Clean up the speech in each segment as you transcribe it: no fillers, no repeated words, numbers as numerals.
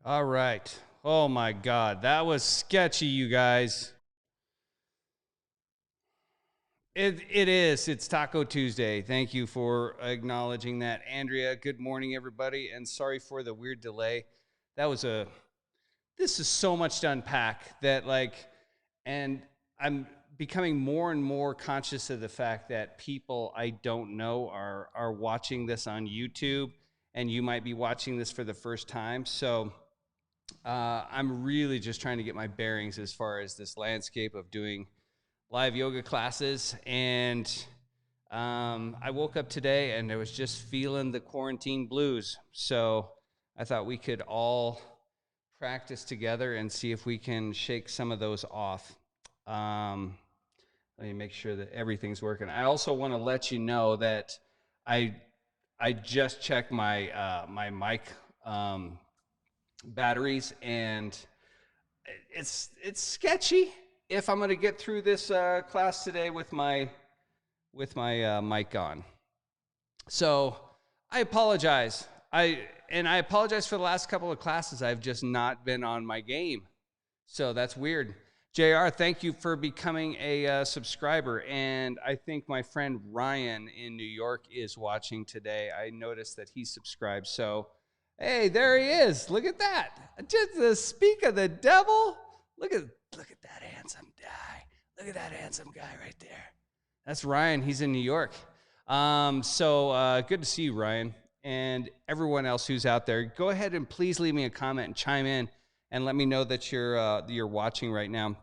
All right. Oh my God, that was sketchy, you guys. It is. It's Taco Tuesday. Thank you for acknowledging that, Andrea. Good morning, everybody, and sorry for the weird delay. That was a. This is so much to unpack that and I'm becoming more and more conscious of the fact that people I don't know are watching this on YouTube, and you might be watching this for the first time. So I'm really just trying to get my bearings as far as this landscape of doing live yoga classes. And I woke up today and I was just feeling the quarantine blues. So I thought we could all practice together and see if we can shake some of those off. Um, Let me make sure that everything's working. I also want to let you know that I I just checked my mic um, batteries, and it's sketchy if I'm going to get through this class today with my mic on. So I apologize. I apologize for the last couple of classes. I've just not been on my game. So that's weird. JR, thank you for becoming a subscriber. And I think my friend Ryan in New York is watching today. I noticed that he subscribed. So, hey, there he is. Look at that. Just the speak of the devil. Look at that handsome guy. Look at that handsome guy right there. That's Ryan. He's in New York. Good to see you, Ryan, and everyone else who's out there. Go ahead and please leave me a comment and chime in and let me know that you're watching right now.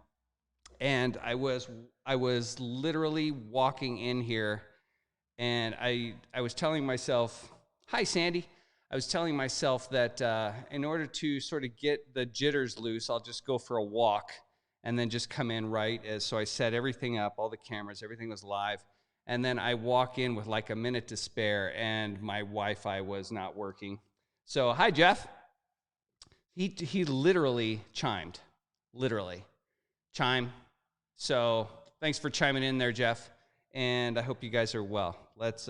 And I was literally walking in here, and I was telling myself, "Hi, Sandy." I was telling myself that in order to sort of get the jitters loose, I'll just go for a walk and then just come in right as. So I set everything up, all the cameras, everything was live, and then I walk in with like a minute to spare, and my Wi-Fi was not working. So hi, Jeff. He literally chimed, literally chime. So thanks for chiming in there, Jeff, and I hope you guys are well. Let's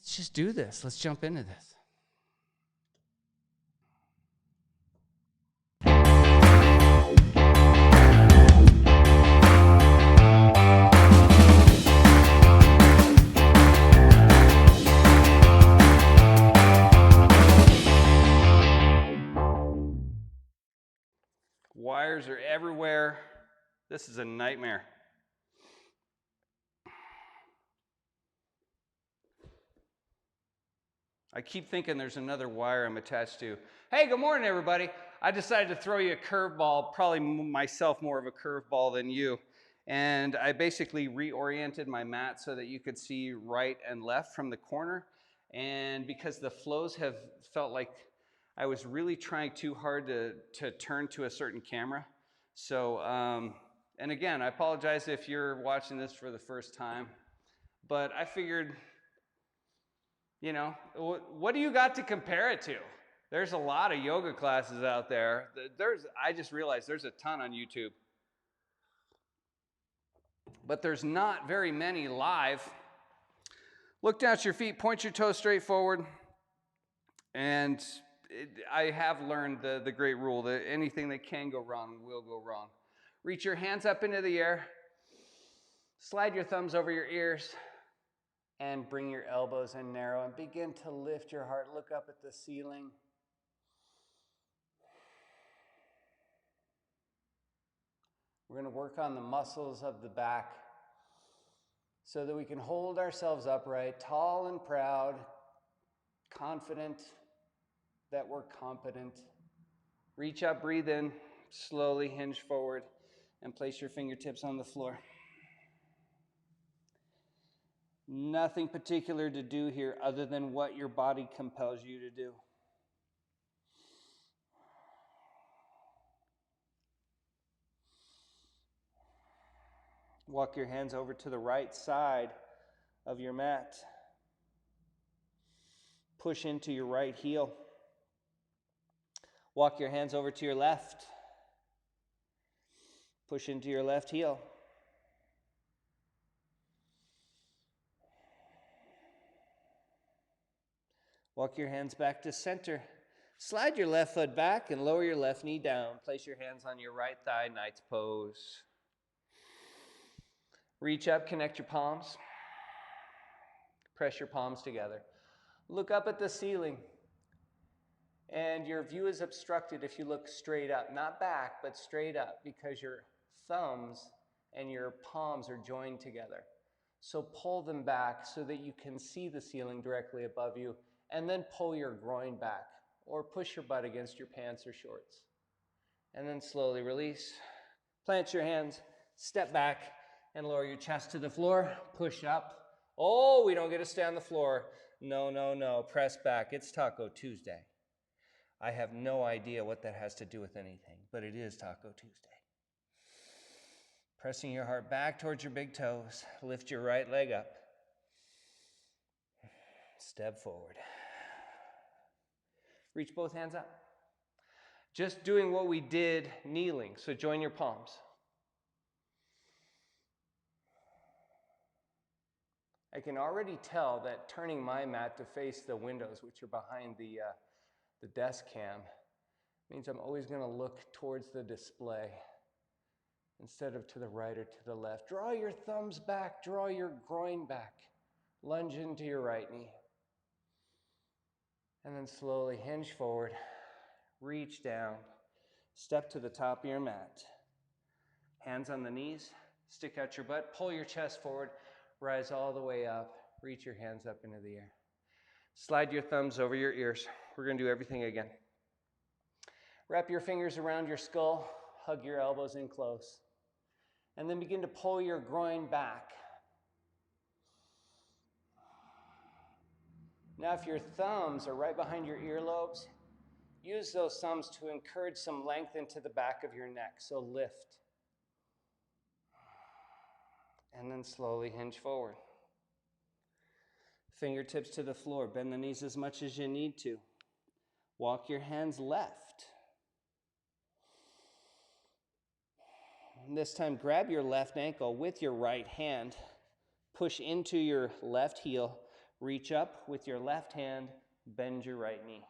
just do this. Let's jump into this. Wires are everywhere. This is a nightmare. I keep thinking there's another wire I'm attached to. Hey, good morning, everybody. I decided to throw you a curveball, probably myself more of a curveball than you. And I basically reoriented my mat so that you could see right and left from the corner. And because the flows have felt like I was really trying too hard to turn to a certain camera. So, and again, I apologize if you're watching this for the first time, but I figured, what do you got to compare it to? There's a lot of yoga classes out there. I just realized there's a ton on YouTube, but there's not very many live. Look down at your feet, point your toes straight forward, and I have learned the great rule that anything that can go wrong will go wrong. Reach your hands up into the air, slide your thumbs over your ears, and bring your elbows in narrow and begin to lift your heart. Look up at the ceiling. We're going to work on the muscles of the back so that we can hold ourselves upright, tall and proud, confident that we're competent. Reach up, breathe in, slowly hinge forward, and place your fingertips on the floor. Nothing particular to do here other than what your body compels you to do. Walk your hands over to the right side of your mat. Push into your right heel. Walk your hands over to your left. Push into your left heel. Walk your hands back to center. Slide your left foot back and lower your left knee down. Place your hands on your right thigh, knight's pose. Reach up, connect your palms. Press your palms together. Look up at the ceiling. And your view is obstructed if you look straight up, not back, but straight up, because your thumbs and your palms are joined together. So pull them back so that you can see the ceiling directly above you, and then pull your groin back, or push your butt against your pants or shorts. And then slowly release. Plant your hands, step back, and lower your chest to the floor. Push up. Oh, we don't get to stay on the floor. No, no, no. Press back. It's Taco Tuesday. I have no idea what that has to do with anything, but it is Taco Tuesday. Pressing your heart back towards your big toes. Lift your right leg up. Step forward. Reach both hands up. Just doing what we did kneeling, so join your palms. I can already tell that turning my mat to face the windows, which are behind the desk cam, means I'm always going to look towards the display instead of to the right or to the left. Draw your thumbs back, draw your groin back. Lunge into your right knee. And then slowly hinge forward, reach down, step to the top of your mat. Hands on the knees, stick out your butt, pull your chest forward, rise all the way up, reach your hands up into the air. Slide your thumbs over your ears. We're going to do everything again. Wrap your fingers around your skull, hug your elbows in close, and then begin to pull your groin back. Now, if your thumbs are right behind your earlobes, use those thumbs to encourage some length into the back of your neck, so lift. And then slowly hinge forward. Fingertips to the floor, bend the knees as much as you need to. Walk your hands left. And this time, grab your left ankle with your right hand. Push into your left heel. Reach up with your left hand. Bend your right knee.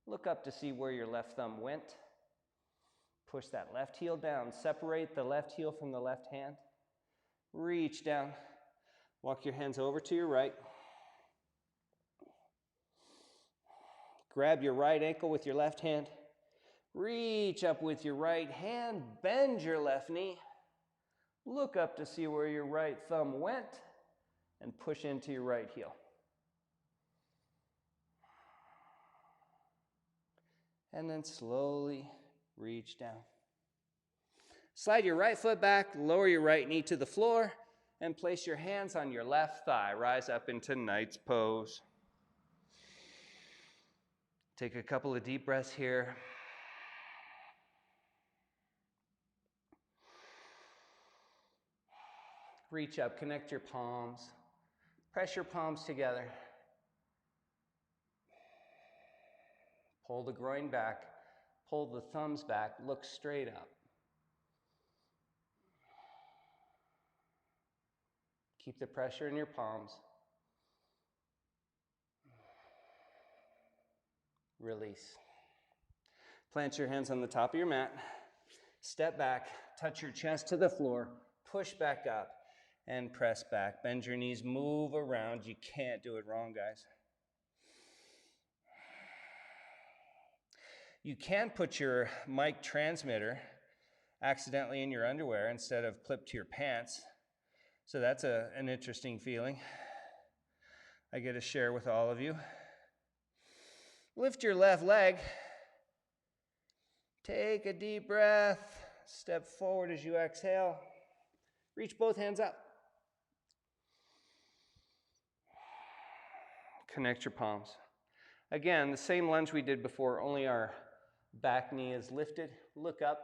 Look up to see where your left thumb went. Push that left heel down. Separate the left heel from the left hand. Reach down. Walk your hands over to your right. Grab your right ankle with your left hand. Reach up with your right hand. Bend your left knee. Look up to see where your right thumb went and push into your right heel. And then slowly reach down. Slide your right foot back, lower your right knee to the floor, and place your hands on your left thigh. Rise up into knight's pose. Take a couple of deep breaths here. Reach up, connect your palms. Press your palms together. Pull the groin back. Pull the thumbs back. Look straight up. Keep the pressure in your palms. Release. Plant your hands on the top of your mat. Step back. Touch your chest to the floor. Push back up and press back. Bend your knees. Move around. You can't do it wrong, guys. You can put your mic transmitter accidentally in your underwear instead of clipped to your pants. So that's an interesting feeling I get to share with all of you. Lift your left leg. Take a deep breath. Step forward as you exhale. Reach both hands up. Connect your palms. Again, the same lunge we did before, only our back knee is lifted. Look up.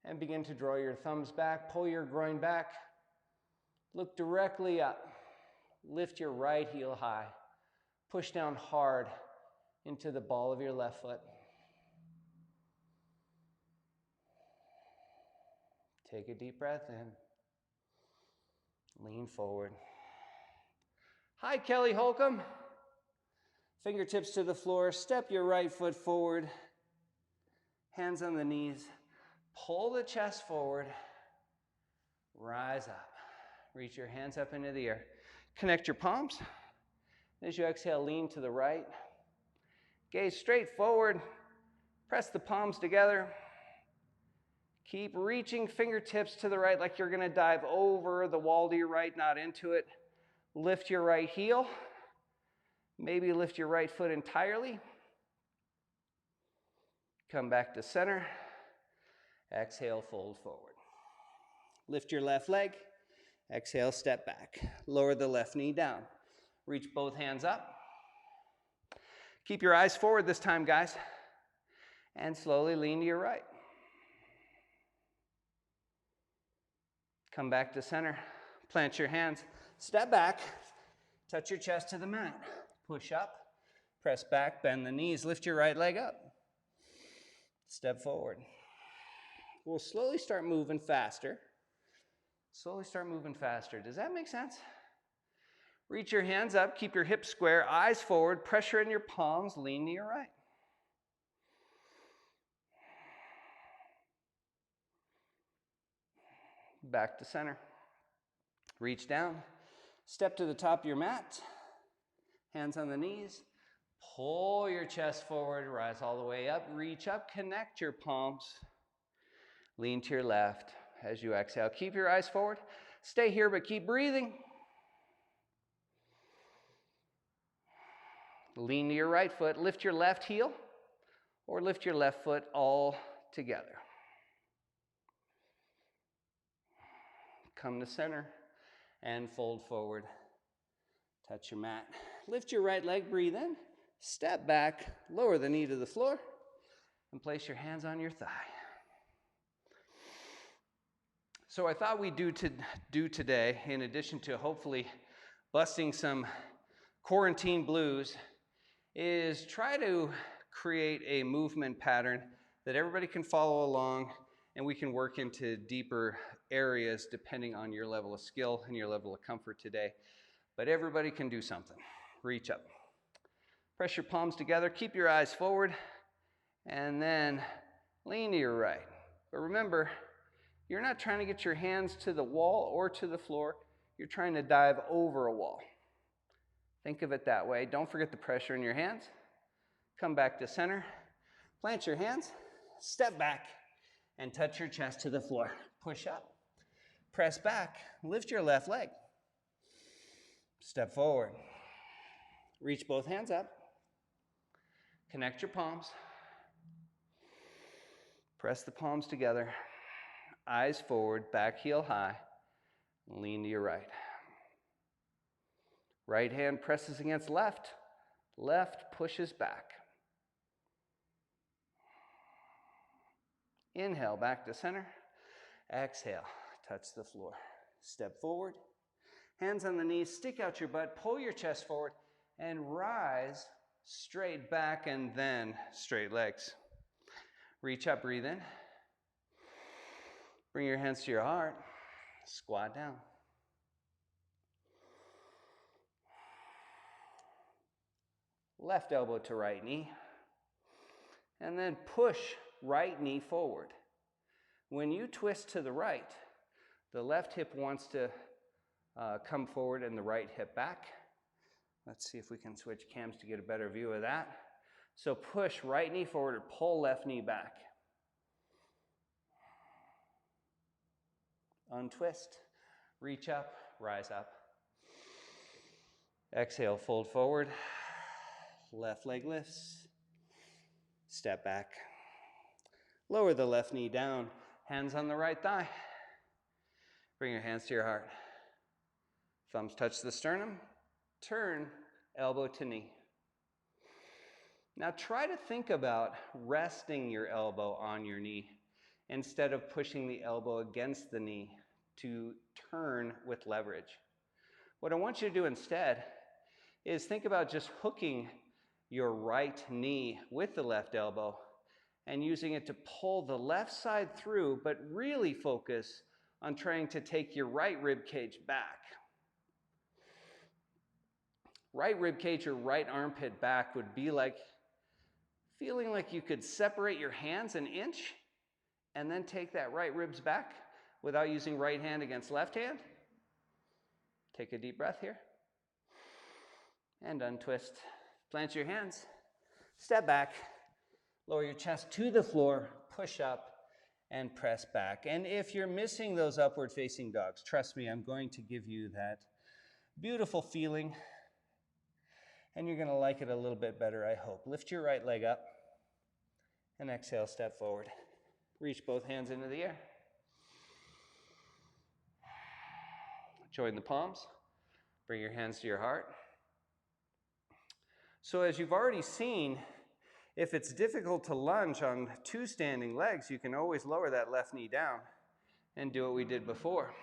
And begin to draw your thumbs back. Pull your groin back. Look directly up. Lift your right heel high. Push down hard into the ball of your left foot. Take a deep breath in. Lean forward. Hi, Kelly Holcomb. Fingertips to the floor, step your right foot forward, hands on the knees, pull the chest forward, rise up. Reach your hands up into the air. Connect your palms. As you exhale, lean to the right. Gaze straight forward. Press the palms together. Keep reaching fingertips to the right like you're going to dive over the wall to your right, not into it. Lift your right heel. Maybe lift your right foot entirely. Come back to center. Exhale, fold forward. Lift your left leg. Exhale, step back. Lower the left knee down. Reach both hands up. Keep your eyes forward this time, guys. And slowly lean to your right. Come back to center. Plant your hands. Step back. Touch your chest to the mat. Push up. Press back. Bend the knees. Lift your right leg up. Step forward. We'll slowly start moving faster. Slowly start moving faster. Does that make sense? Reach your hands up. Keep your hips square. Eyes forward. Pressure in your palms. Lean to your right. Back to center. Reach down. Step to the top of your mat. Hands on the knees. Pull your chest forward. Rise all the way up. Reach up. Connect your palms. Lean to your left as you exhale. Keep your eyes forward. Stay here, but keep breathing. Lean to your right foot. Lift your left heel or lift your left foot all together. Come to center and fold forward. Touch your mat. Lift your right leg, breathe in. Step back, lower the knee to the floor, and place your hands on your thigh. So I thought we'd do today, in addition to hopefully busting some quarantine blues, is try to create a movement pattern that everybody can follow along, and we can work into deeper areas depending on your level of skill and your level of comfort today. But everybody can do something. Reach up. Press your palms together. Keep your eyes forward. And then lean to your right. But remember, you're not trying to get your hands to the wall or to the floor. You're trying to dive over a wall. Think of it that way. Don't forget the pressure in your hands. Come back to center. Plant your hands. Step back and touch your chest to the floor. Push up. Press back. Lift your left leg. Step forward. Reach both hands up. Connect your palms. Press the palms together. Eyes forward, back heel high. Lean to your right. Right hand presses against left. Left pushes back. Inhale, back to center. Exhale, touch the floor. Step forward. Hands on the knees, stick out your butt, pull your chest forward, and rise straight back and then straight legs. Reach up, breathe in. Bring your hands to your heart. Squat down. Left elbow to right knee. And then push right knee forward. When you twist to the right, the left hip wants to come forward and the right hip back. Let's see if we can switch cams to get a better view of that. So push right knee forward or pull left knee back. Untwist, reach up, rise up. Exhale, fold forward. Left leg lifts. Step back. Lower the left knee down. Hands on the right thigh. Bring your hands to your heart. Thumbs touch the sternum. Turn elbow to knee. Now try to think about resting your elbow on your knee instead of pushing the elbow against the knee to turn with leverage. What I want you to do instead is think about just hooking your right knee with the left elbow and using it to pull the left side through, but really focus on trying to take your right rib cage back. Right rib cage or right armpit back would be like feeling like you could separate your hands an inch and then take that right ribs back without using right hand against left hand. Take a deep breath here. And untwist. Plant your hands. Step back. Lower your chest to the floor. Push up and press back. And if you're missing those upward facing dogs, trust me, I'm going to give you that beautiful feeling. And you're going to like it a little bit better, I hope. Lift your right leg up. And exhale, step forward. Reach both hands into the air. Join the palms. Bring your hands to your heart. So as you've already seen, if it's difficult to lunge on two standing legs, you can always lower that left knee down and do what we did before.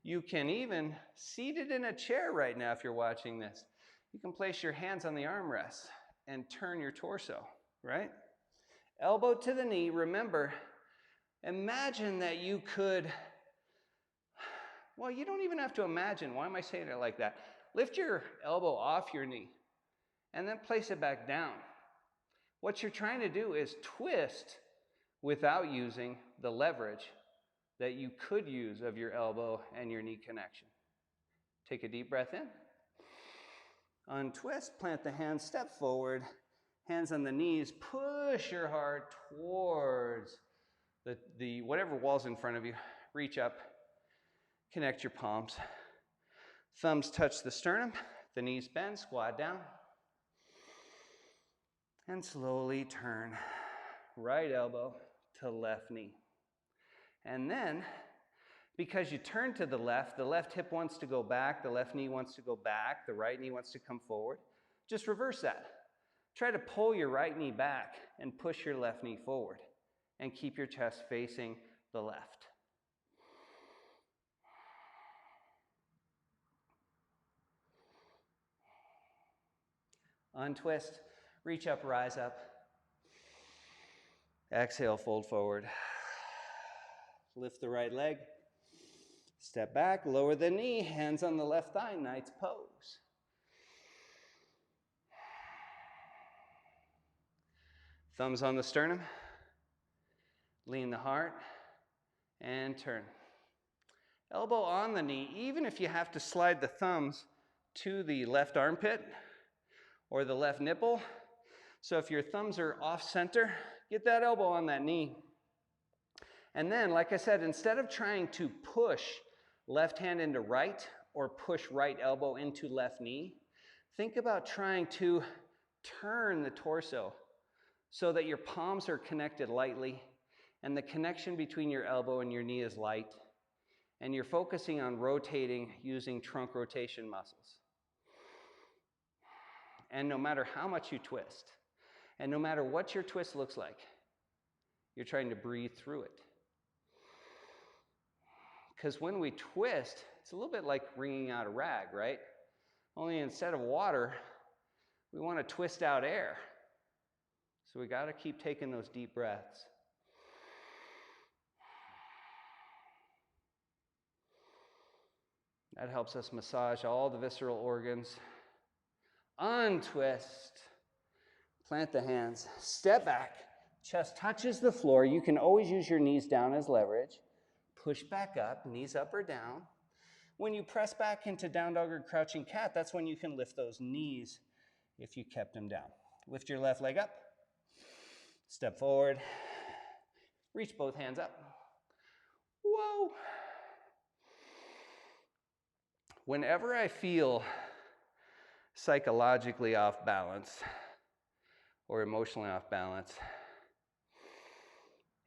You can even, seated in a chair right now if you're watching this, you can place your hands on the armrests and turn your torso, right? Elbow to the knee. Remember, imagine that you could, well, you don't even have to imagine. Why am I saying it like that? Lift your elbow off your knee and then place it back down. What you're trying to do is twist without using the leverage that you could use of your elbow and your knee connection. Take a deep breath in. Untwist, plant the hands, step forward. Hands on the knees, push your heart towards the whatever wall's in front of you. Reach up, connect your palms. Thumbs touch the sternum, the knees bend, squat down. And slowly turn right elbow to left knee. And then, because you turn to the left hip wants to go back, the left knee wants to go back, the right knee wants to come forward. Just reverse that. Try to pull your right knee back and push your left knee forward and keep your chest facing the left. Untwist, reach up, rise up. Exhale, fold forward. Lift the right leg. Step back, lower the knee, hands on the left thigh, Knight's pose. Thumbs on the sternum. Lean the heart and turn. Elbow on the knee, even if you have to slide the thumbs to the left armpit or the left nipple. So if your thumbs are off center, get that elbow on that knee. And then, like I said, instead of trying to push left hand into right or push right elbow into left knee, think about trying to turn the torso so that your palms are connected lightly and the connection between your elbow and your knee is light. And you're focusing on rotating using trunk rotation muscles. And no matter how much you twist, and no matter what your twist looks like, you're trying to breathe through it. Because when we twist, it's a little bit like wringing out a rag, right? Only instead of water, we want to twist out air. So we got to keep taking those deep breaths. That helps us massage all the visceral organs. Untwist. Plant the hands. Step back. Chest touches the floor. You can always use your knees down as leverage. Push back up, knees up or down. When you press back into down dog or crouching cat, that's when you can lift those knees if you kept them down. Lift your left leg up. Step forward. Reach both hands up. Whoa. Whenever I feel psychologically off balance or emotionally off balance,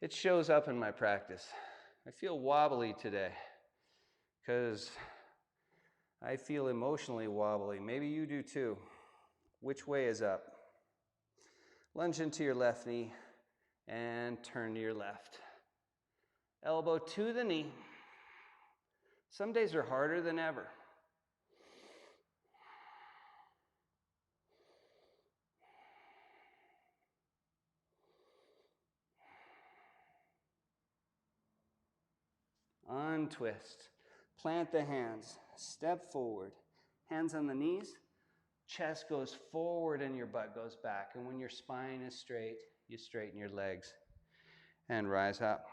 it shows up in my practice. I feel wobbly today because I feel emotionally wobbly. Maybe you do too. Which way is up? Lunge into your left knee and turn to your left. Elbow to the knee. Some days are harder than ever. Untwist. Plant the hands. Step forward. Hands on the knees. Chest goes forward and your butt goes back. And when your spine is straight, you straighten your legs and rise up.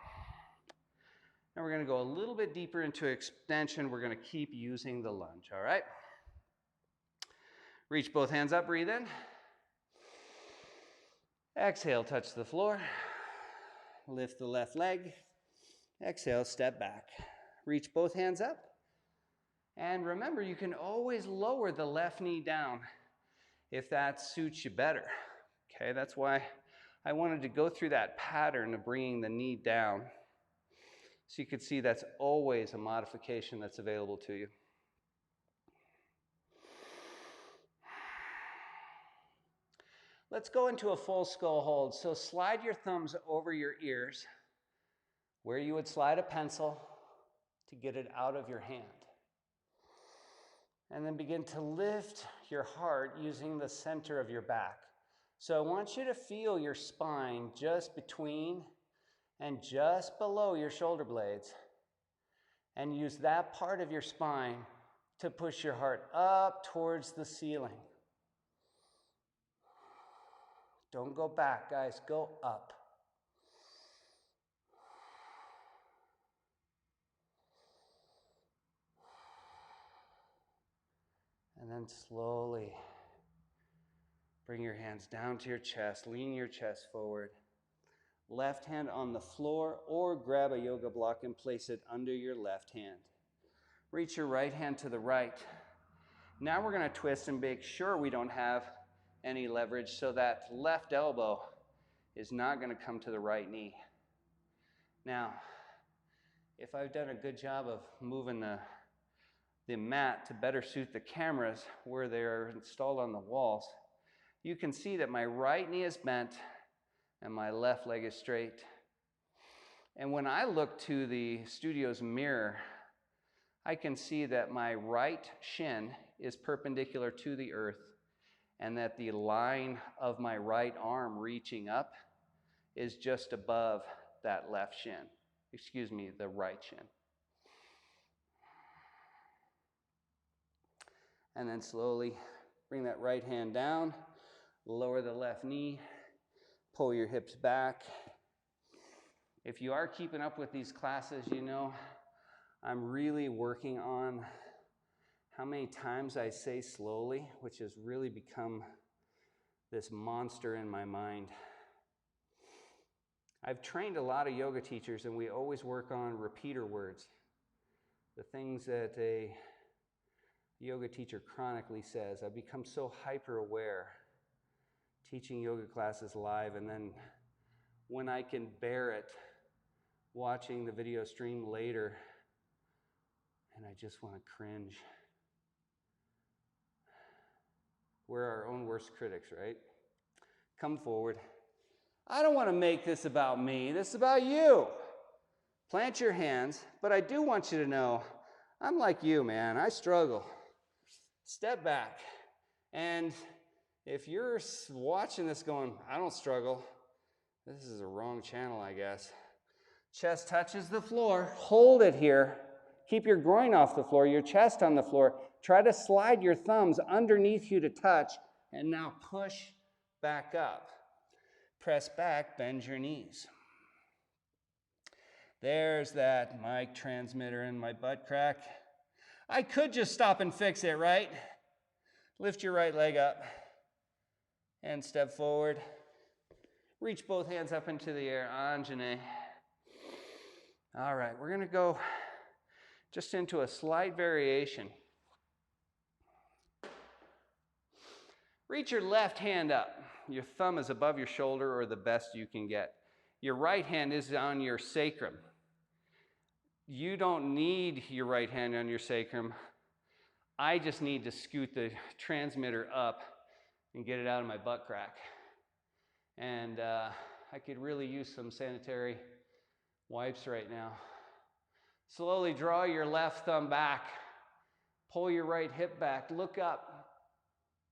Now we're going to go a little bit deeper into extension. We're going to keep using the lunge, all right? Reach both hands up, breathe in. Exhale, touch the floor. Lift the left leg. Exhale, step back. Reach both hands up. And remember, you can always lower the left knee down if that suits you better. Okay, that's why I wanted to go through that pattern of bringing the knee down. So you can see that's always a modification that's available to you. Let's go into a full skull hold. So slide your thumbs over your ears where you would slide a pencil to get it out of your hand. And then begin to lift your heart using the center of your back. So I want you to feel your spine just between and just below your shoulder blades. And use that part of your spine to push your heart up towards the ceiling. Don't go back, guys, go up. And then slowly bring your hands down to your chest, lean your chest forward. Left hand on the floor, or grab a yoga block and place it under your left hand. Reach your right hand to the right. Now we're going to twist and make sure we don't have any leverage so that left elbow is not going to come to the right knee. Now, if I've done a good job of moving the mat to better suit the cameras where they're installed on the walls, you can see that my right knee is bent and my left leg is straight. And when I look to the studio's mirror, I can see that my right shin is perpendicular to the earth and that the line of my right arm reaching up is just above that left shin. Excuse me, the right shin. And then slowly bring that right hand down, lower the left knee, pull your hips back. If you are keeping up with these classes, you know I'm really working on how many times I say slowly, which has really become this monster in my mind. I've trained a lot of yoga teachers, and we always work on repeater words, the things that a yoga teacher chronically says. I've become so hyper aware teaching yoga classes live, and then when I can bear it, watching the video stream later, and I just want to cringe. We're our own worst critics, right? Come forward. I don't want to make this about me. This is about you. Plant your hands, but I do want you to know I'm like you, man. I struggle. Step back. And if you're watching this going, I don't struggle, this is a wrong channel, I guess. Chest touches the floor. Hold it here. Keep your groin off the floor, your chest on the floor. Try to slide your thumbs underneath you to touch, and now push back up. Press back, bend your knees. There's that mic transmitter in my butt crack. I could just stop and fix it, right? Lift your right leg up and step forward. Reach both hands up into the air, Anjane. All right, we're going to go just into a slight variation. Reach your left hand up. Your thumb is above your shoulder, or the best you can get. Your right hand is on your sacrum. You don't need your right hand on your sacrum. I just need to scoot the transmitter up and get it out of my butt crack. And I could really use some sanitary wipes right now. Slowly draw your left thumb back. Pull your right hip back. Look up.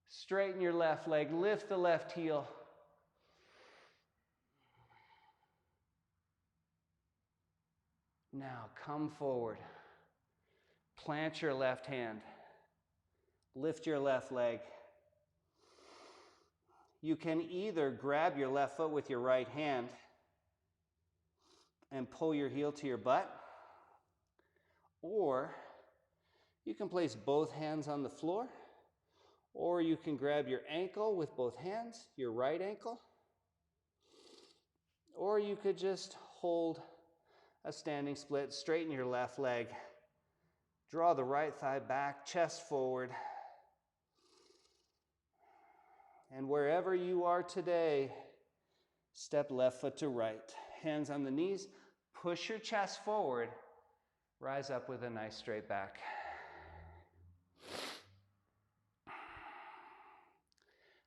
Straighten your left leg. Lift the left heel. Now come forward. Plant your left hand. Lift your left leg. You can either grab your left foot with your right hand and pull your heel to your butt, or you can place both hands on the floor, or you can grab your ankle with both hands, your right ankle, or you could just hold a standing split, straighten your left leg, draw the right thigh back, chest forward, and wherever you are today, step left foot to right, hands on the knees, push your chest forward, rise up with a nice straight back.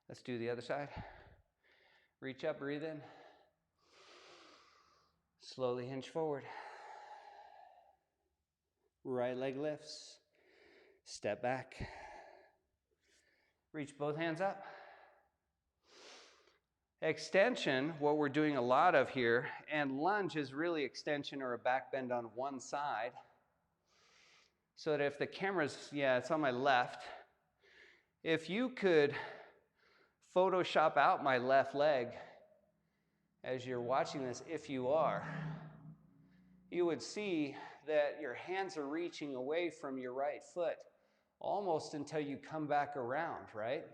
Let's do the other side. Reach up, breathe in. Slowly hinge forward. Right leg lifts. Step back. Reach both hands up. Extension, what we're doing a lot of here, and lunge is really extension or a back bend on one side. So that if the camera's, it's on my left, if you could Photoshop out my left leg as you're watching this, if you are, you would see that your hands are reaching away from your right foot almost until you come back around, right?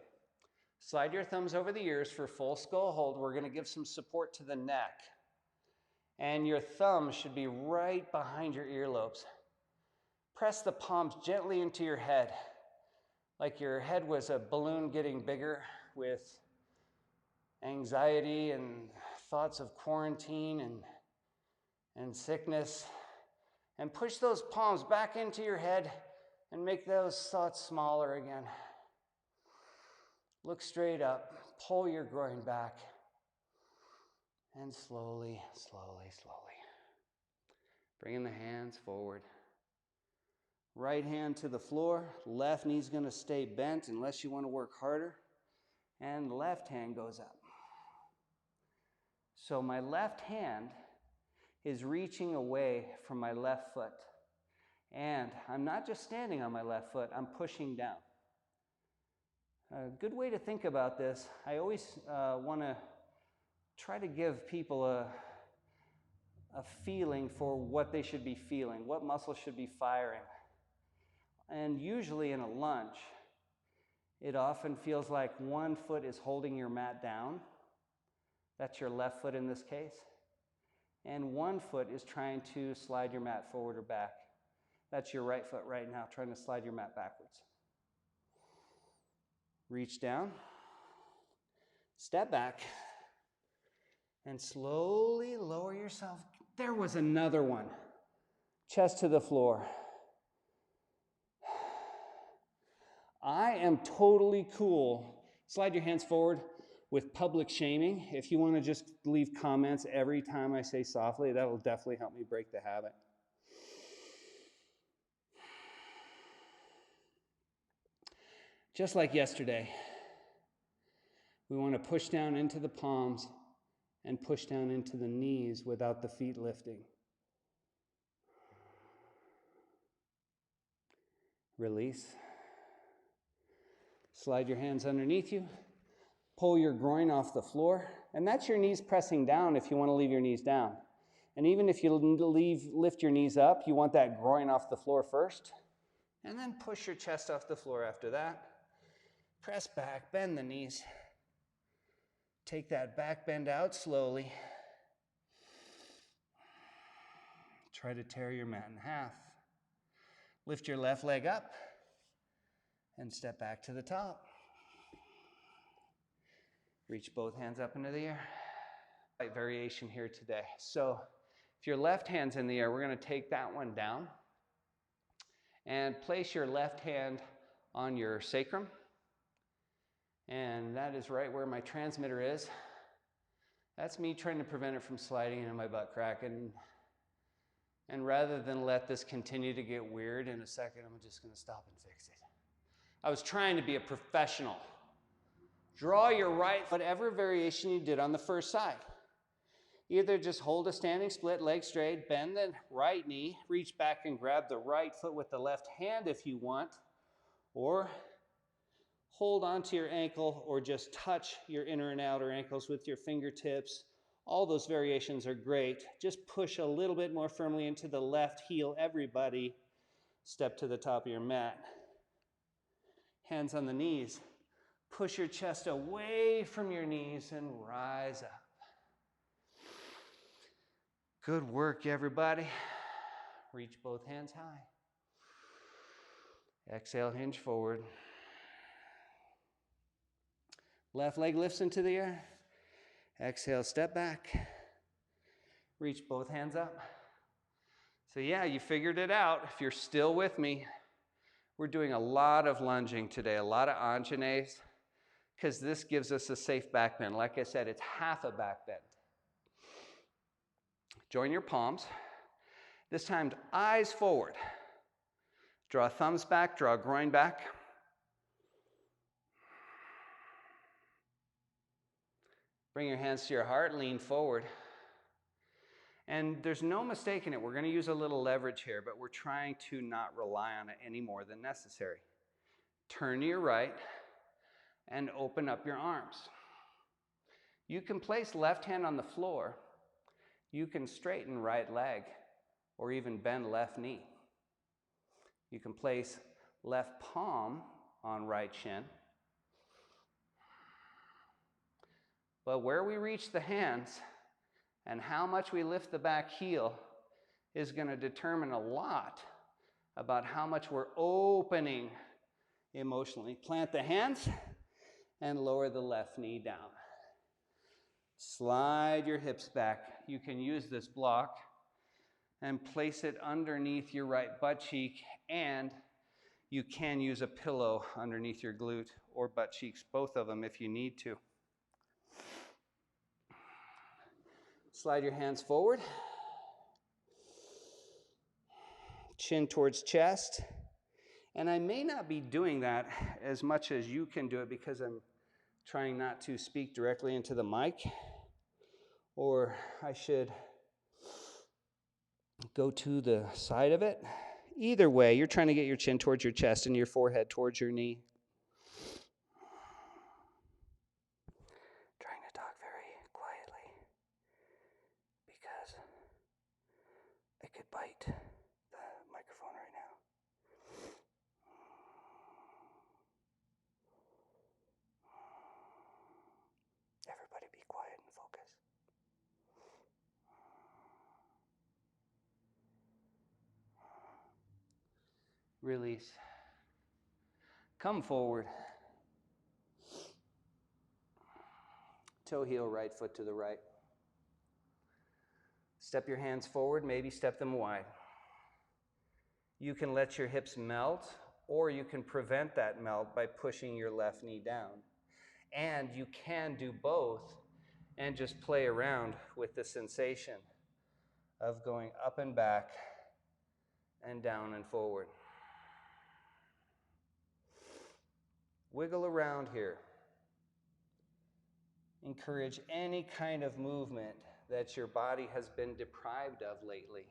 Slide your thumbs over the ears for full skull hold. We're going to give some support to the neck. And your thumb should be right behind your earlobes. Press the palms gently into your head, like your head was a balloon getting bigger with anxiety and thoughts of quarantine and sickness. And push those palms back into your head and make those thoughts smaller again. Look straight up, pull your groin back, and slowly, slowly, slowly. Bringing the hands forward. Right hand to the floor, left knee's gonna stay bent unless you wanna work harder, and left hand goes up. So my left hand is reaching away from my left foot. And I'm not just standing on my left foot, I'm pushing down. A good way to think about this, I always want to try to give people a feeling for what they should be feeling, what muscles should be firing. And usually in a lunge, it often feels like one foot is holding your mat down. That's your left foot in this case. And one foot is trying to slide your mat forward or back. That's your right foot right now, trying to slide your mat backwards. Reach down, step back, and slowly lower yourself. There was another one. Chest to the floor. I am totally cool. Slide your hands forward with public shaming. If you want to just leave comments every time I say softly, that'll definitely help me break the habit. Just like yesterday, we want to push down into the palms and push down into the knees without the feet lifting. Release. Slide your hands underneath you. Pull your groin off the floor. And that's your knees pressing down if you want to leave your knees down. And even if you lift your knees up, you want that groin off the floor first. And then push your chest off the floor after that. Press back, bend the knees. Take that back bend out slowly. Try to tear your mat in half. Lift your left leg up and step back to the top. Reach both hands up into the air. Slight variation here today. So if your left hand's in the air, we're going to take that one down and place your left hand on your sacrum. And that is right where my transmitter is. That's me trying to prevent it from sliding into my butt crack. And rather than let this continue to get weird in a second, I'm just going to stop and fix it. I was trying to be a professional. Draw your right, whatever variation you did on the first side. Either just hold a standing split, leg straight, bend the right knee, reach back and grab the right foot with the left hand if you want, or hold onto your ankle or just touch your inner and outer ankles with your fingertips. All those variations are great. Just push a little bit more firmly into the left heel, everybody. Step to the top of your mat. Hands on the knees. Push your chest away from your knees and rise up. Good work, everybody. Reach both hands high. Exhale, hinge forward. Left leg lifts into the air. Exhale, step back. Reach both hands up. So yeah, you figured it out. If you're still with me, we're doing a lot of lunging today, a lot of Anjaneys, because this gives us a safe back bend. Like I said, it's half a back bend. Join your palms. This time, eyes forward. Draw thumbs back, draw groin back. Bring your hands to your heart, lean forward. And there's no mistake in it. We're going to use a little leverage here, but we're trying to not rely on it any more than necessary. Turn to your right and open up your arms. You can place left hand on the floor. You can straighten right leg or even bend left knee. You can place left palm on right shin. But where we reach the hands and how much we lift the back heel is going to determine a lot about how much we're opening emotionally. Plant the hands and lower the left knee down. Slide your hips back. You can use this block and place it underneath your right butt cheek, and you can use a pillow underneath your glute or butt cheeks, both of them if you need to. Slide your hands forward. Chin towards chest. And I may not be doing that as much as you can do it because I'm trying not to speak directly into the mic. Or I should go to the side of it. Either way, you're trying to get your chin towards your chest and your forehead towards your knee. Trying to talk very quietly because I could bite the microphone right now. Everybody be quiet and focus. Release. Come forward. Toe heel, right foot to the right. Step your hands forward, maybe step them wide. You can let your hips melt, or you can prevent that melt by pushing your left knee down. And you can do both and just play around with the sensation of going up and back and down and forward. Wiggle around here. Encourage any kind of movement that your body has been deprived of lately.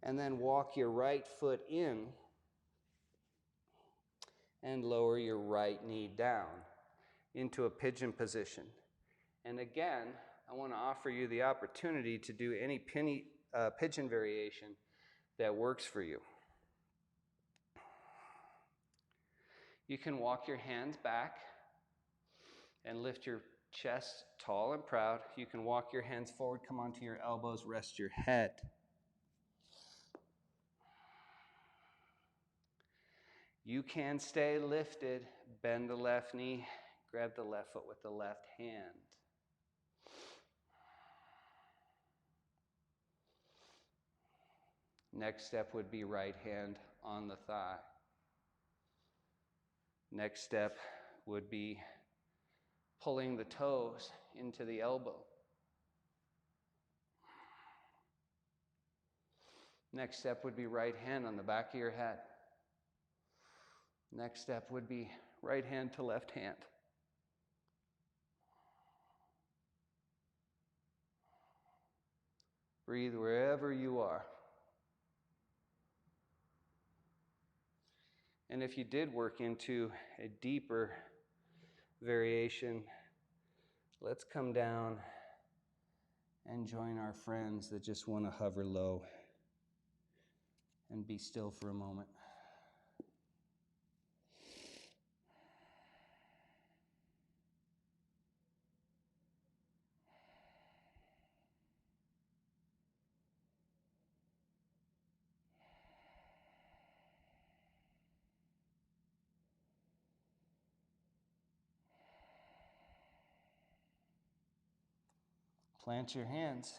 And then walk your right foot in and lower your right knee down into a pigeon position. And again, I want to offer you the opportunity to do any pigeon variation that works for you. You can walk your hands back and lift your chest tall and proud. You can walk your hands forward, come onto your elbows, rest your head. You can stay lifted, bend the left knee, grab the left foot with the left hand. Next step would be right hand on the thigh. Next step would be pulling the toes into the elbow. Next step would be right hand on the back of your head. Next step would be right hand to left hand. Breathe wherever you are. And if you did work into a deeper variation, let's come down and join our friends that just want to hover low and be still for a moment. Plant your hands.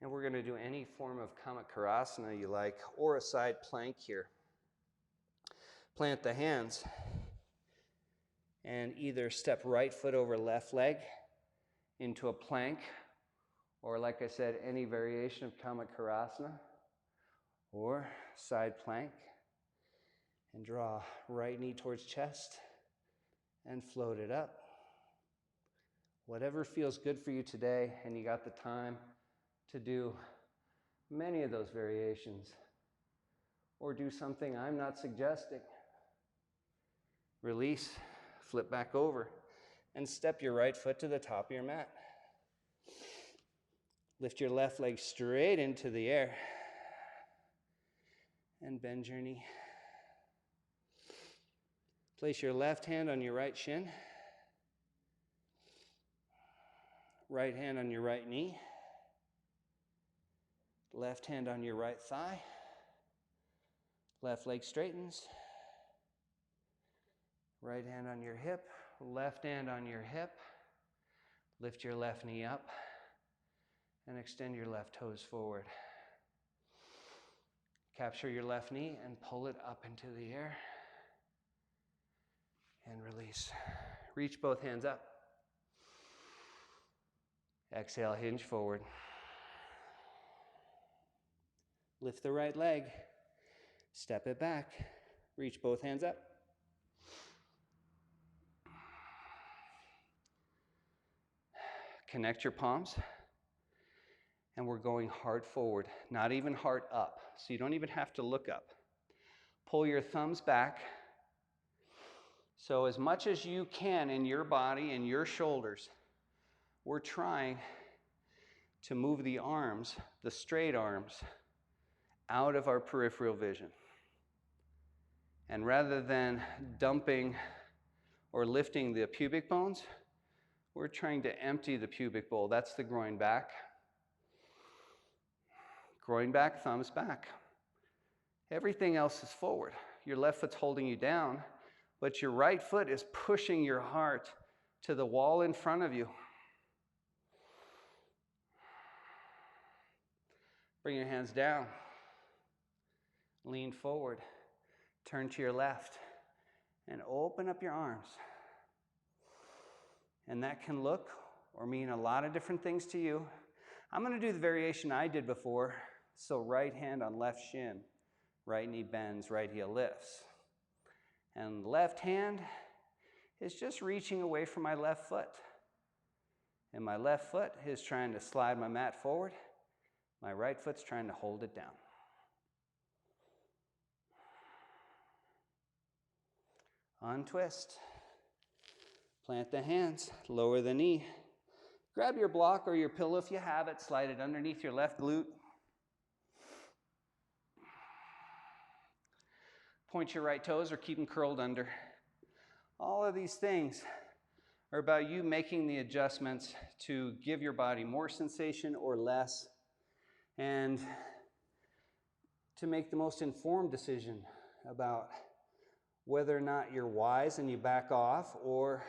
And we're going to do any form of Kamakirasana you like, or a side plank here. Plant the hands and either step right foot over left leg into a plank, or like I said, any variation of Kamakirasana, or side plank, and draw right knee towards chest and float it up. Whatever feels good for you today, and you got the time to do many of those variations, or do something I'm not suggesting. Release, flip back over, and step your right foot to the top of your mat. Lift your left leg straight into the air and bend your knee. Place your left hand on your right shin, right hand on your right knee, left hand on your right thigh, left leg straightens, right hand on your hip, left hand on your hip, lift your left knee up, and extend your left toes forward. Capture your left knee and pull it up into the air, and release. Reach both hands up. Exhale, hinge forward. Lift the right leg, step it back, reach both hands up. Connect your palms, and we're going heart forward, not even heart up, so you don't even have to look up. Pull your thumbs back, so as much as you can in your body and your shoulders, we're trying to move the arms, the straight arms, out of our peripheral vision. And rather than dumping or lifting the pubic bones, we're trying to empty the pubic bowl. That's the groin back. Groin back, thumbs back. Everything else is forward. Your left foot's holding you down, but your right foot is pushing your heart to the wall in front of you. Bring your hands down. Lean forward. Turn to your left and open up your arms. And that can look or mean a lot of different things to you. I'm going to do the variation I did before. So right hand on left shin, right knee bends, right heel lifts. And left hand is just reaching away from my left foot. And my left foot is trying to slide my mat forward. My right foot's trying to hold it down. Untwist. Plant the hands, lower the knee. Grab your block or your pillow if you have it, slide it underneath your left glute. Point your right toes or keep them curled under. All of these things are about you making the adjustments to give your body more sensation or less, and to make the most informed decision about whether or not you're wise and you back off, or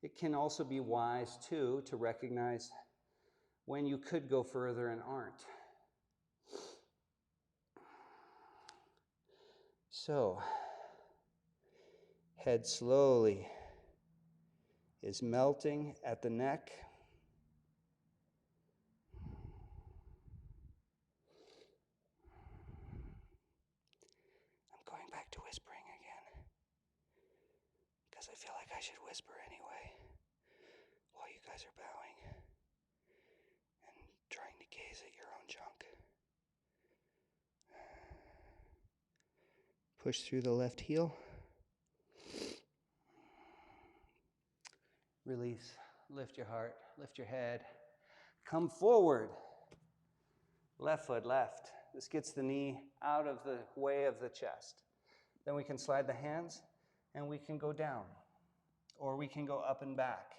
it can also be wise too to recognize when you could go further and aren't. So, head slowly is melting at the neck. I'm going back to whispering again, because I feel like I should whisper anyway while you guys are bowing. junk. Push through the left heel. Release. Lift your heart. Lift your head. Come forward. Left foot left. This gets the knee out of the way of the chest. Then we can slide the hands and we can go down. Or we can go up and back.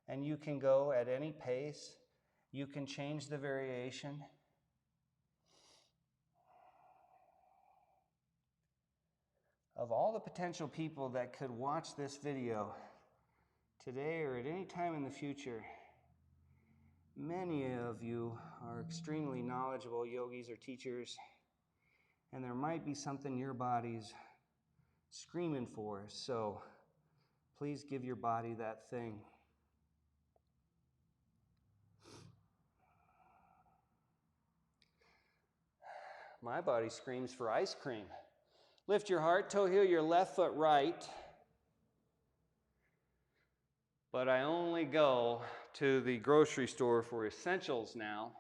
And you can go at any pace. You can change the variation. Of all the potential people that could watch this video today or at any time in the future, many of you are extremely knowledgeable yogis or teachers, and there might be something your body's screaming for, so please give your body that thing. My body screams for ice cream. Lift your heart, toe heel your left foot right. But I only go to the grocery store for essentials now.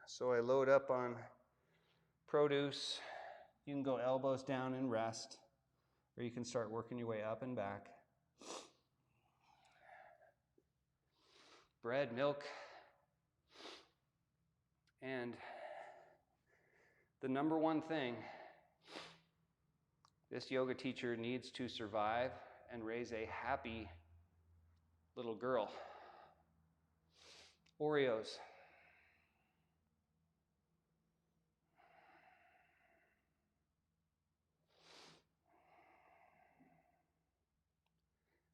So I load up on produce. You can go elbows down and rest, or you can start working your way up and back. Bread, milk, and the number one thing this yoga teacher needs to survive and raise a happy little girl. Oreos.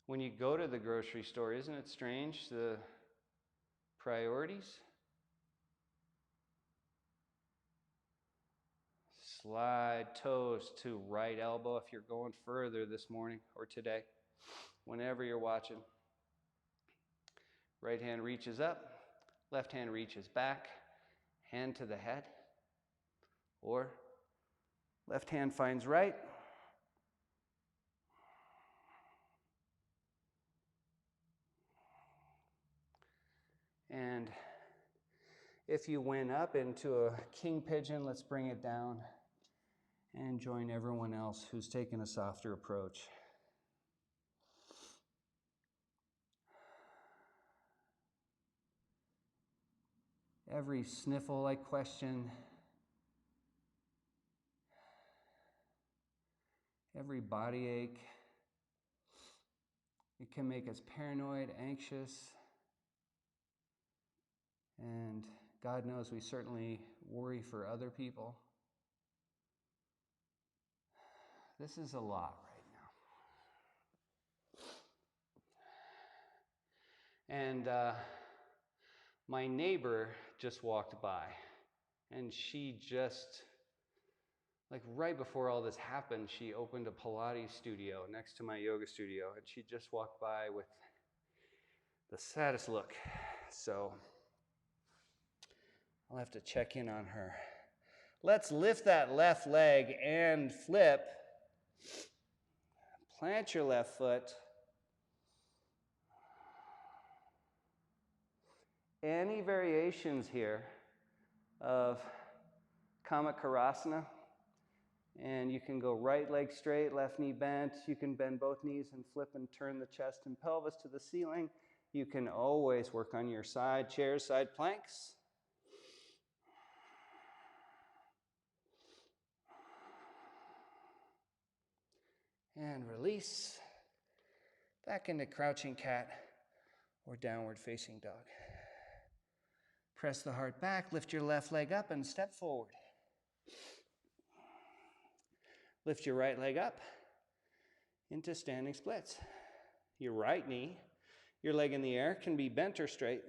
When you go to the grocery store, isn't it strange, the priorities? Slide toes to right elbow if you're going further this morning or today, whenever you're watching. Right hand reaches up, left hand reaches back, hand to the head, or left hand finds right, and if you went up into a king pigeon, let's bring it down and join everyone else who's taken a softer approach. Every sniffle I question, every body ache, it can make us paranoid, anxious, and God knows we certainly worry for other people. This is a lot right now. And my neighbor just walked by, and she just, like right before all this happened, she opened a Pilates studio next to my yoga studio, and she just walked by with the saddest look. So I'll have to check in on her. Let's lift that left leg and flip. Plant your left foot. Any variations here of Kamakarasana, and you can go right leg straight, left knee bent. You can bend both knees and flip and turn the chest and pelvis to the ceiling. You can always work on your side chairs, side planks. And release. Back into crouching cat or downward facing dog. Press the heart back, lift your left leg up and step forward. Lift your right leg up into standing splits. Your right knee, your leg in the air, can be bent or straight.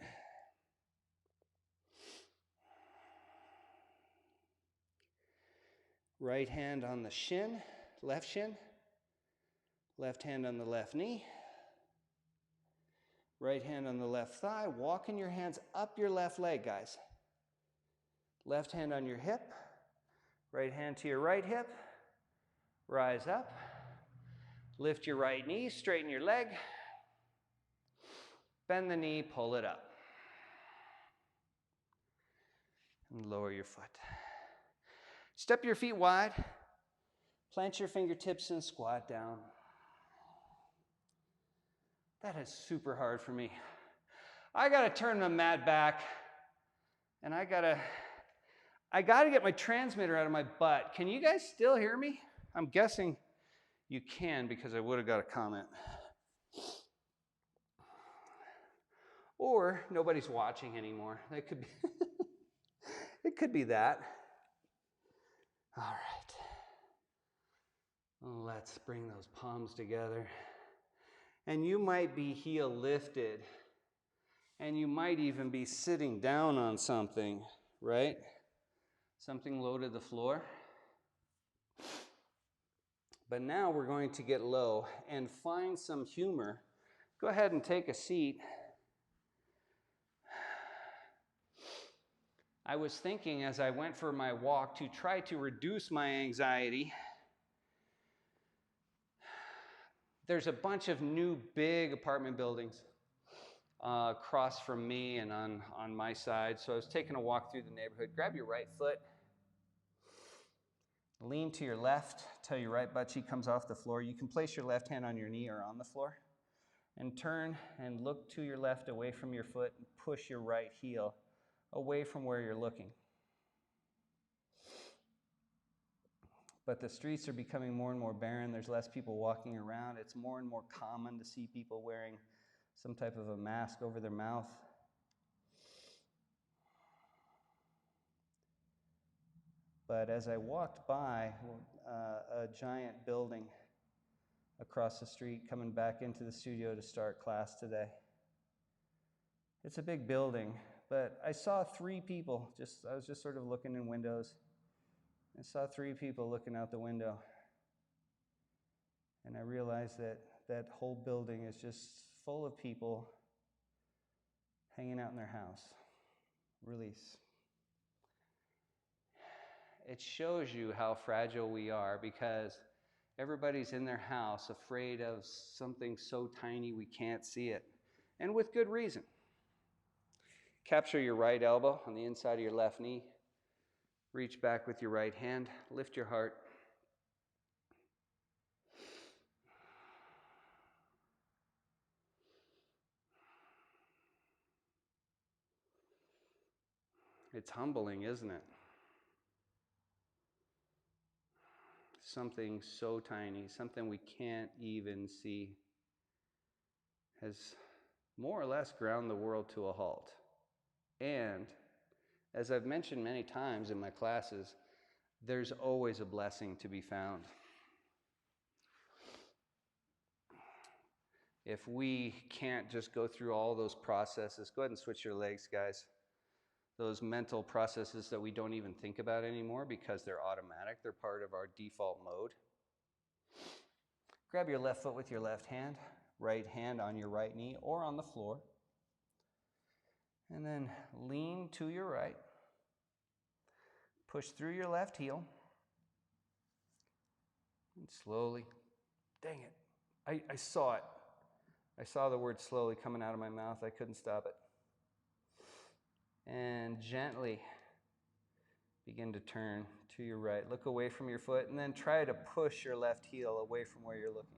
Right hand on the shin, left hand on the left knee, right hand on the left thigh. Walking your hands up your left leg, guys. Left hand on your hip, right hand to your right hip. Rise up, lift your right knee, straighten your leg, bend the knee, pull it up. And lower your foot. Step your feet wide. Plant your fingertips and squat down. That is super hard for me. I gotta turn the mat back, and I gotta get my transmitter out of my butt. Can you guys still hear me? I'm guessing you can, because I would have got a comment. Or nobody's watching anymore. That could be it could be that. All right. Let's bring those palms together. And you might be heel lifted. And you might even be sitting down on something, right? Something low to the floor. But now we're going to get low and find some humor. Go ahead and take a seat. I was thinking as I went for my walk to try to reduce my anxiety. There's a bunch of new big apartment buildings across from me and on my side. So I was taking a walk through the neighborhood. Grab your right foot. Lean to your left till your right butt cheek comes off the floor. You can place your left hand on your knee or on the floor. And turn and look to your left away from your foot and push your right heel away from where you're looking. But the streets are becoming more and more barren. There's less people walking around. It's more and more common to see people wearing some type of a mask over their mouth. But as I walked by a giant building across the street, coming back into the studio to start class today. It's a big building, but I saw three people. I was just sort of looking in windows. I saw three people looking out the window. And I realized that that whole building is just full of people hanging out in their house. Release. It shows you how fragile we are, because everybody's in their house afraid of something so tiny we can't see it. And with good reason. Capture your right elbow on the inside of your left knee. Reach back with your right hand. Lift your heart. It's humbling, isn't it? Something so tiny, something we can't even see, has more or less ground the world to a halt. And as I've mentioned many times in my classes, there's always a blessing to be found. If we can't just go through all those processes, go ahead and switch your legs, guys. Those mental processes that we don't even think about anymore because they're automatic. They're part of our default mode. Grab your left foot with your left hand, right hand on your right knee or on the floor. And then lean to your right. Push through your left heel. And slowly, dang it, I saw it. I saw the word slowly coming out of my mouth. I couldn't stop it. And gently begin to turn to your right. Look away from your foot and then try to push your left heel away from where you're looking.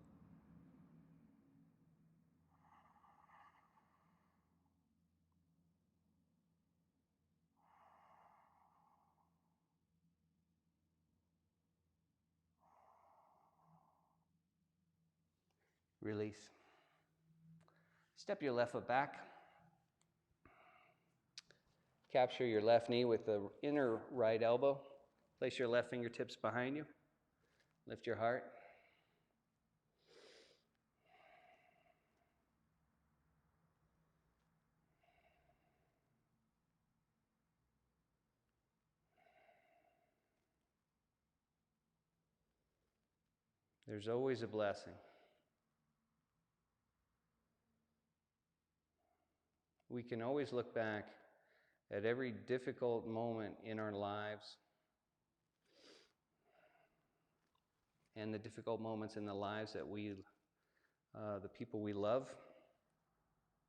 Release. Step your left foot back. Capture your left knee with the inner right elbow. Place your left fingertips behind you. Lift your heart. There's always a blessing. We can always look back at every difficult moment in our lives and the difficult moments in the lives that the people we love,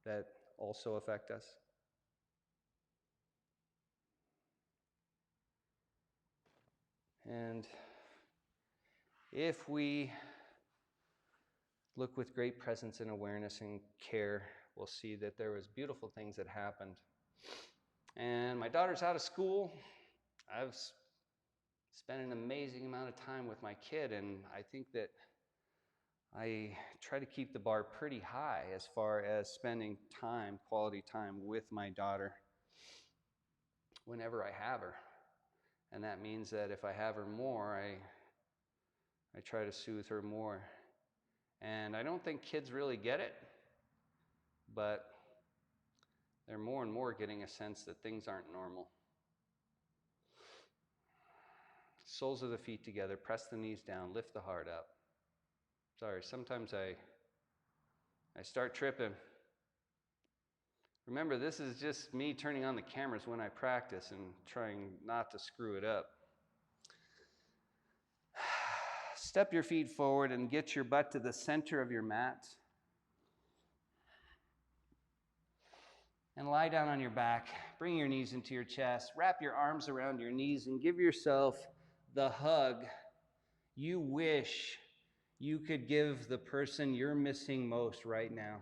that also affect us. And if we look with great presence and awareness and care, we'll see that there was beautiful things that happened. And my daughter's out of school. I've spent an amazing amount of time with my kid, and I think that I try to keep the bar pretty high as far as spending time, quality time with my daughter whenever I have her. And that means that if I have her more, I try to soothe her more. And I don't think kids really get it, but they're more and more getting a sense that things aren't normal. Soles of the feet together, press the knees down, lift the heart up. Sorry, sometimes I start tripping. Remember, this is just me turning on the cameras when I practice and trying not to screw it up. Step your feet forward and get your butt to the center of your mat. And lie down on your back. Bring your knees into your chest. Wrap your arms around your knees and give yourself the hug you wish you could give the person you're missing most right now.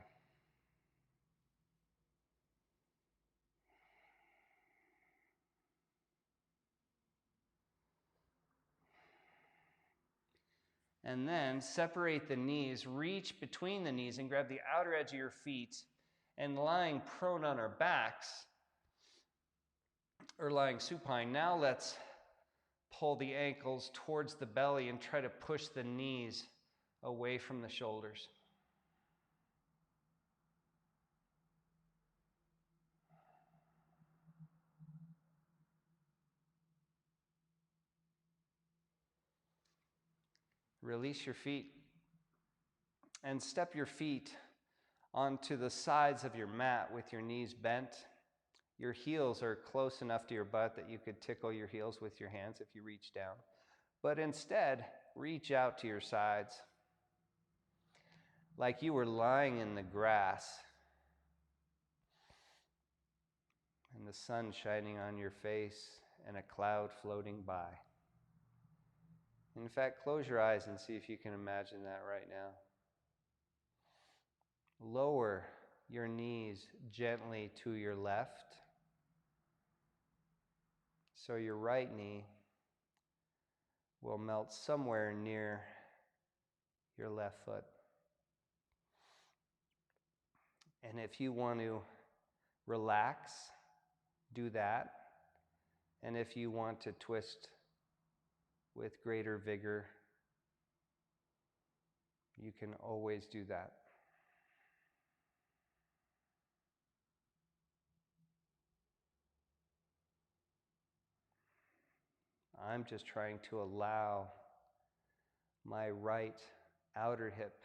And then separate the knees, reach between the knees and grab the outer edge of your feet, and lying prone on our backs, or lying supine, now let's pull the ankles towards the belly and try to push the knees away from the shoulders. Release your feet and step your feet onto the sides of your mat with your knees bent. Your heels are close enough to your butt that you could tickle your heels with your hands if you reach down. But instead, reach out to your sides like you were lying in the grass and the sun shining on your face and a cloud floating by. In fact, close your eyes and see if you can imagine that right now. Lower your knees gently to your left, so your right knee will melt somewhere near your left foot. And if you want to relax, do that. And if you want to twist with greater vigor, you can always do that. I'm just trying to allow my right outer hip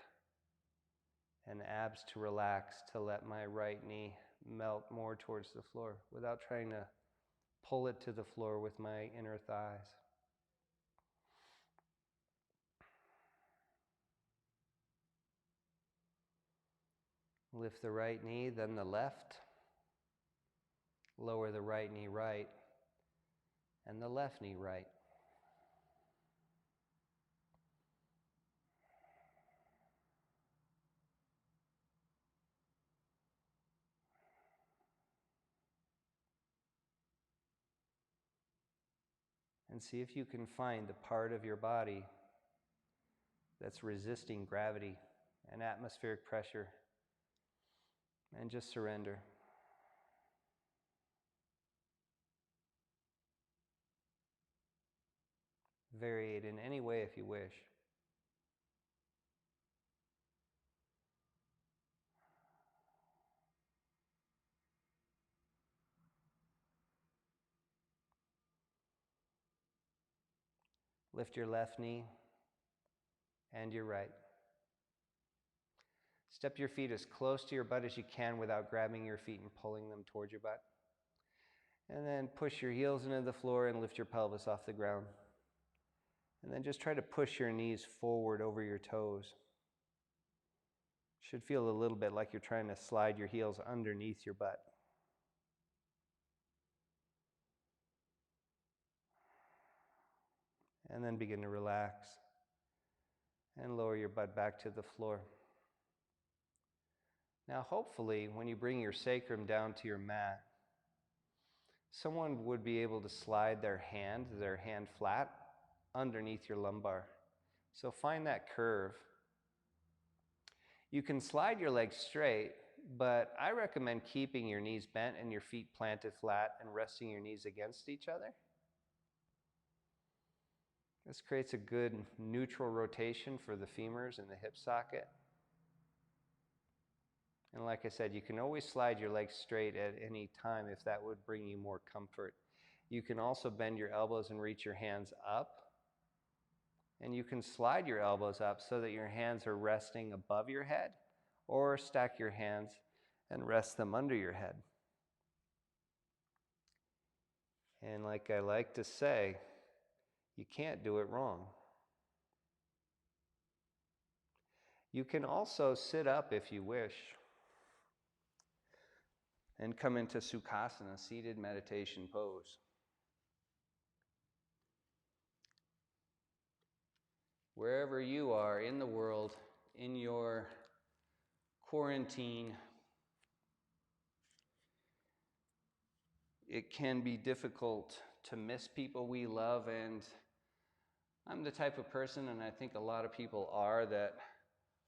and abs to relax, to let my right knee melt more towards the floor without trying to pull it to the floor with my inner thighs. Lift the right knee, then the left. Lower the right knee right, and the left knee right. And see if you can find the part of your body that's resisting gravity and atmospheric pressure, and just surrender. Vary it in any way if you wish. Lift your left knee and your right. Step your feet as close to your butt as you can without grabbing your feet and pulling them towards your butt. And then push your heels into the floor and lift your pelvis off the ground. And then just try to push your knees forward over your toes. Should feel a little bit like you're trying to slide your heels underneath your butt. And then begin to relax and lower your butt back to the floor. Now, hopefully, when you bring your sacrum down to your mat, someone would be able to slide their hand flat underneath your lumbar. So find that curve. You can slide your legs straight, but I recommend keeping your knees bent and your feet planted flat and resting your knees against each other. This creates a good neutral rotation for the femurs and the hip socket. And like I said, you can always slide your legs straight at any time if that would bring you more comfort. You can also bend your elbows and reach your hands up. And you can slide your elbows up so that your hands are resting above your head, or stack your hands and rest them under your head. And like I like to say, you can't do it wrong. You can also sit up if you wish and come into Sukhasana, seated meditation pose. Wherever you are in the world, in your quarantine, it can be difficult to miss people we love, and I'm the type of person, and I think a lot of people are, that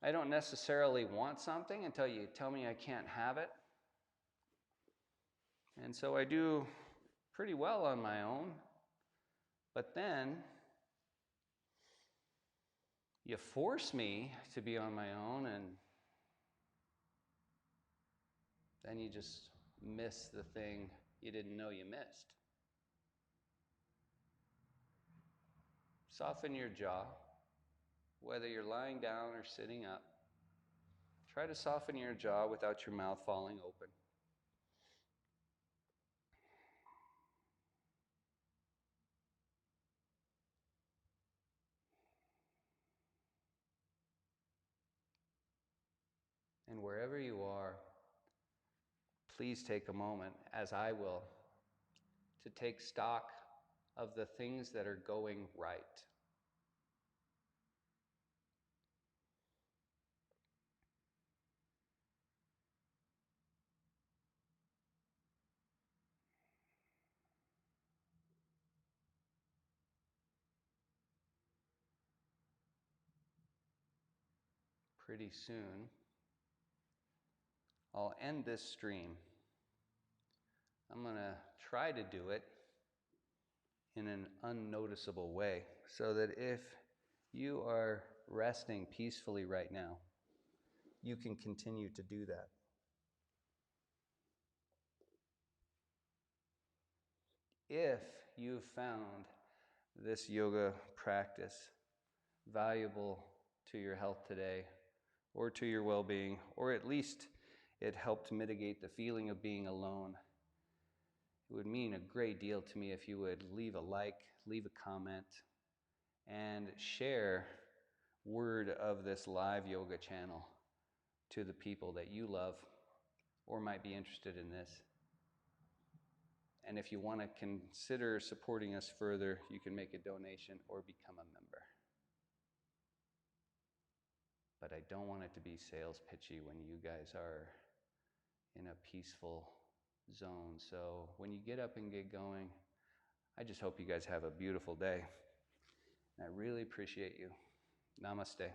I don't necessarily want something until you tell me I can't have it. And so I do pretty well on my own, but then you force me to be on my own, and then you just miss the thing you didn't know you missed. Soften your jaw, whether you're lying down or sitting up. Try to soften your jaw without your mouth falling open. And wherever you are, please take a moment, as I will, to take stock of the things that are going right. Pretty soon, I'll end this stream. I'm going to try to do it in an unnoticeable way so that if you are resting peacefully right now, you can continue to do that. If you've found this yoga practice valuable to your health today, or to your well-being, or at least it helped mitigate the feeling of being alone, it would mean a great deal to me if you would leave a like, leave a comment, and share word of this live yoga channel to the people that you love or might be interested in this. And if you want to consider supporting us further, you can make a donation or become a member. But I don't want it to be sales pitchy when you guys are in a peaceful zone. So when you get up and get going, I just hope you guys have a beautiful day. And I really appreciate you. Namaste.